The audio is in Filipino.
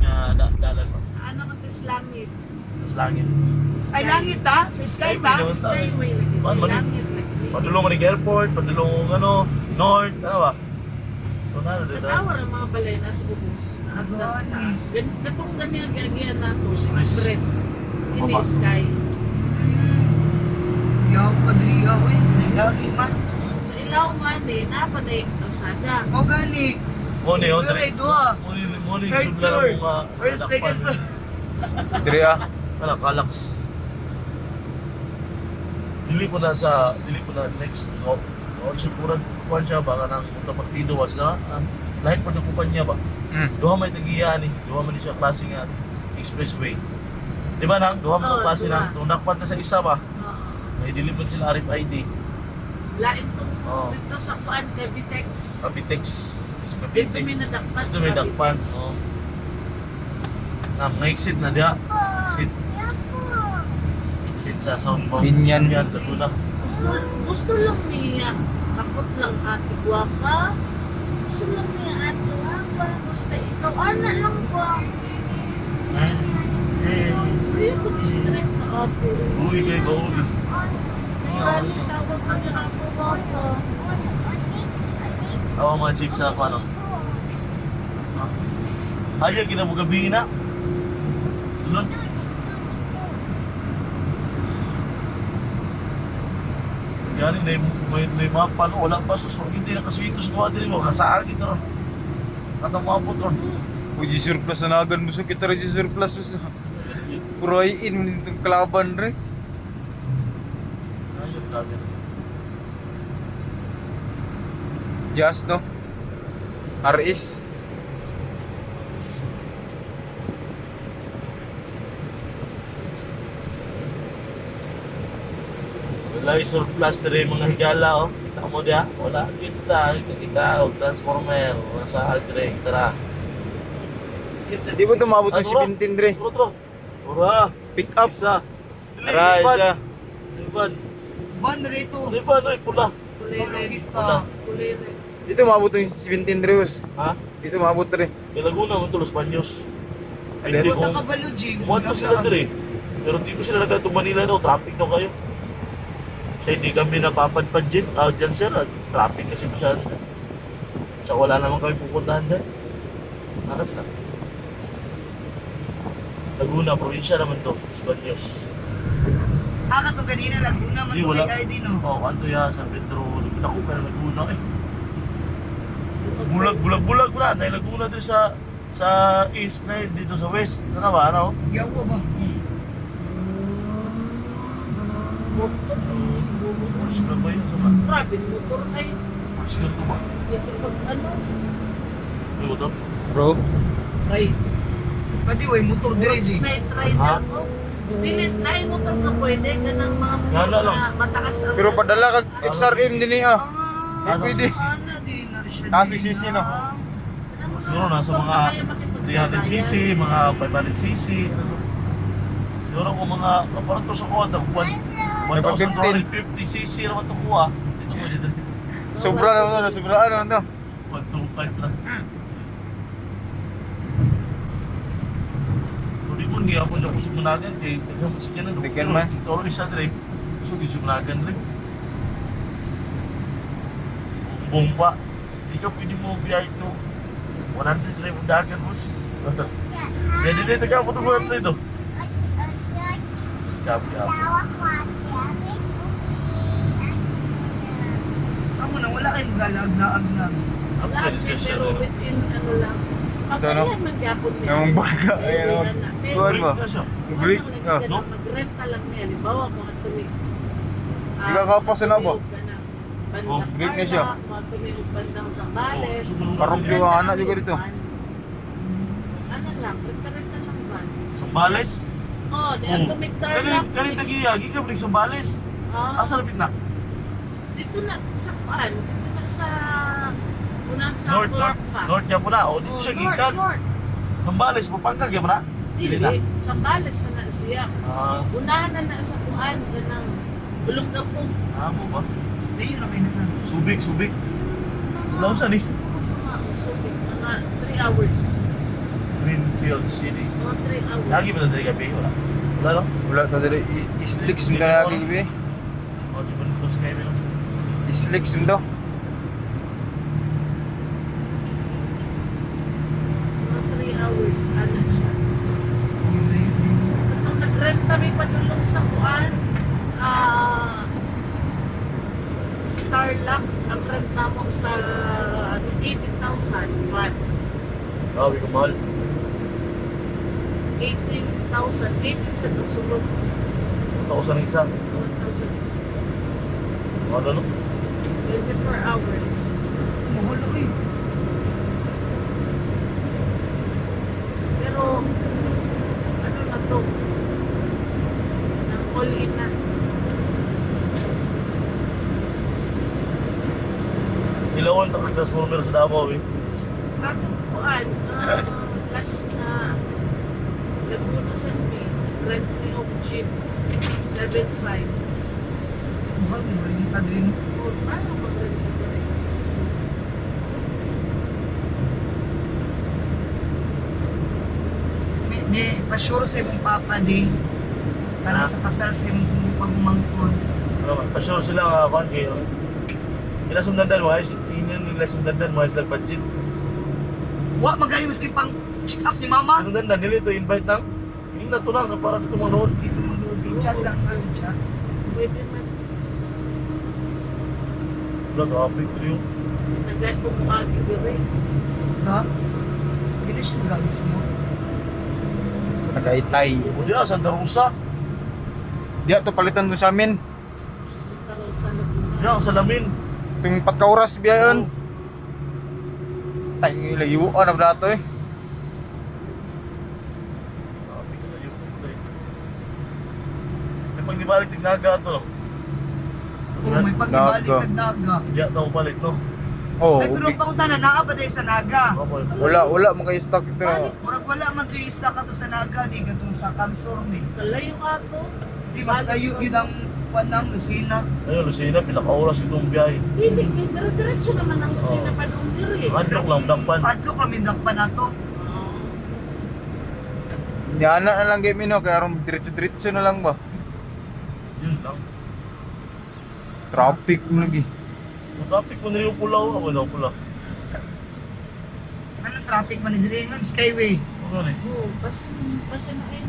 nga dalan ba? Ano ka tis langit? Tapos langit. Ay, langit ta? Sa sky ta? Skyway lagi. Ano ba ni? Langit lagi. Padulong man airport, padulong ano, north, ano ba? So na dito. Katawar ang mga balay na sa ubos. Na atlas taas. Katong ganyan gagayan nato. Express. Express. Ini Mama. sky. Yaw, padriya, uy. Lagi man. Sa ilaw man eh, napanay kalsada. O gani. Mo ni on Pero ay duha. mo ni Third subla floor. mo nga. Or second floor. Dire ah. Kala kalaks. Dili ko na next no. O siguro kuan siya baka nang punta partido was na. Lahat pa ng kumpanya ba? Duha may tagiya ni, duha man ni siya klase nga expressway. Di ba nang duha mo Oo, klase duha. nang tunakpat na sa isa ba? Oo. May dilipod sila RFID. Lain to. Oo. Dito sa kuan Cavitex. Cavitex. Is Dito Cavite. may nadakpan Dito may dakpan. Cavitex. Oh. Nga exit na dia. Exit. Exit sa South Pump. Binyan. Laguna. Gusto lang niya. Takot lang ate guwapa. Gusto lang niya ate guwapa. Basta ikaw, ana lang ba? Ay, ako district na ate. Uy, kay Bauli. Ay, tawag ka niya ako guwapa. Awa mga chief sa ano. Ayaw, kinabugabi na. Sunod. Yan, may mapa, no? Wala pa susok. Hindi nakaswito sa tuwa din mo. Nasaan kita ron. Natamapot ron. Puji surplus na nagan mo so kita rin surplus mo. Puro ay in mo nitong kalaban rin. Ayaw, grabe na. Just no. RS. Wala yung surplus na rin mga higala, oh. Kita mo diya? Wala. Kita. Oh, transformer. Nasa Aldrey. Tara. Di ba tumabot ng 17 rin? Turo. Ura. Pick up. Isa. Tara, isa. Liban. Ban, rito. Liban, oy, pula. Kulere. Wala. Kulere. Dito umabot ng 17 rin. Ha? Dito umabot rin. May Laguna mo tulos Banyos. Ay, Dito hindi Punta ko. ka balo, James. Kuwanto sila dire. Pero di ko sila nagkatong Manila daw. Traffic daw kayo. Kasi hindi kami napapadpad dyan. Dyan sir. Traffic kasi masyado dyan. So wala naman kami pupuntahan dyan. Naka sila. Laguna, probinsya naman to. Banyos. Haka to ganina, Laguna, Di, wala. mag-IR din, no? Oh, kanto ya, San Pedro. Naku ka na Laguna eh. Bulag wala. Dahil Laguna din sa east na yun, dito sa west. Ano ba, ano? Yaw ko ba? Motor. Force car ba yun? Sama? Grabe, motor ay. Force car to ba? Ito pag ano. May motor? Bro. Ay. Pwede, way, motor dire, di. Night ride Ha? ako. Pilit na yung motor na pwede. Ganang mga Gala lang. matakas ang... Pero padala kag XRM din eh ah. Ah, Pwede. sana din na siya. Taas yung sisi, no? Siguro nasa mga 300cc, mga 500cc. Siguro kung mga parang to sa kuha, 1,250cc naman ito kuha. Dito mo dito. Sobra naman to, sobra naman to. 125 lang. Hindi mo niya ako dyan kusog managan kay kasi mo sikyan na. Daghan man. Ito rin isa drive. So kusog managan rin. Bomba. Hindi ka pwede mo biyahe ito. 100 drive ang dagan boss. Jadi dito ka po ito 100 oh. Scam ka po. Amo na, wala kayong galag na. Ang pwede siya siya Pero rin. within ano lang. Ito, no? Pagkayan man gyapon niya. Yung baka, ayan o. Kuhan mo. Break na siya. Break. Ah. No? Mag-renta lang niya. Halimbawa, mga tumi. Di ka kapos na ba? Oh, break na siya. Mga tumiyog bandang Zambales. Oh, Parang yung anak juga dito. Ano lang, renta lang van. Sa Bales? Oh, di ang tumigtar lang. Kanin tagiyagi ka balik sa Bales. Ah, Asa lapit na? dito na sa Paan. Dito na sa... Unang sa North niya po na. O dito siya gikan. North. Sa Bales, Pampanga kaya mo na? Dili, Zambales na na siya. Ah, Unahan na sa Puan, ganang bulong ka po. mo ba? Dahil ramay na na. Subik. Wala ko saan eh. Mga usubig, mga 3 hours. Green Field City. Mga 3 hours. Lagi ba na dali gabi? Wala. Wala no? Wala ta dali. Islex mo na lagi gabi. O, di ba nito sa kayo no? Islex mo daw. Mga 3 hours. Ano siya? Itong nag-rent kami padulong sa kuan. Starlock. Ang rent mo sa 18,000 van. Grabe ka mahal. 18,000. 18 sa nagsulog. 1,000 ang isa. 1,000. Ano no? 24 hours. Mahal eh. Pero, ano na to? Nang all in na. Ilawon na transformer sa Davao eh. Bakit kuan? Last na Laguna San May, rent ni og jeep. 7,500. Mahal mo rin ka din. O, paano mag-rent ka rin? Di, pa-sure sa imong papa di. Para Ah. sa kasal sa imong pagmangkon. Ano man, pa-sure sila nga kuhan kayo. Ila sumdandan mo, ay tingnan nila sumdandan mo, ay sila budget. Wa magaling maski pang check up ni mama. Sumdandan nila ito, invite nang. Hindi na ito lang, para dito manood. Dito mag-lobby. Chat lang ang chat. Pwede man. Wala, traffic ko yun. Nag-drive ko mukha rin. Ha? Hindi siya magaling sa mo. Nagaitay. O diya, Santa Rosa. Di to palitan mo sa amin. Sa taro sa Laguna. Diya, ang salamin. Tung pagkauras biyayon. Tay layuan na ba nato eh. Traffic na yun. May pag nibalik, tignaga ito. Oh, may pagbalik Naga. ng naga. Diya, ito balik, no? Oh, Ay, pero pang na naa ba dahil sa naga? Okay. wala mo kayo stock ito na. Murag wala man to isa ka to sa naga, di ka to sa Kamsorm eh. Kalayo ka to. Di mas layo yun ang kuwan ng Lucena. Ayun, Lucina, pinaka-oras itong biyahe. Hindi, dire-diretso naman ang kusina pa doon dire. Handlock lang, dakpan. Padlok kami dakpa na to. Nyana na lang game no, kaya ron diretso-diretso na lang ba. Yun lang. Traffic mo lagi. Kung traffic mo nila yung pula, wala pula. Anong traffic man ni dire ng Skyway? Ano eh? Oo, pasin na kayo.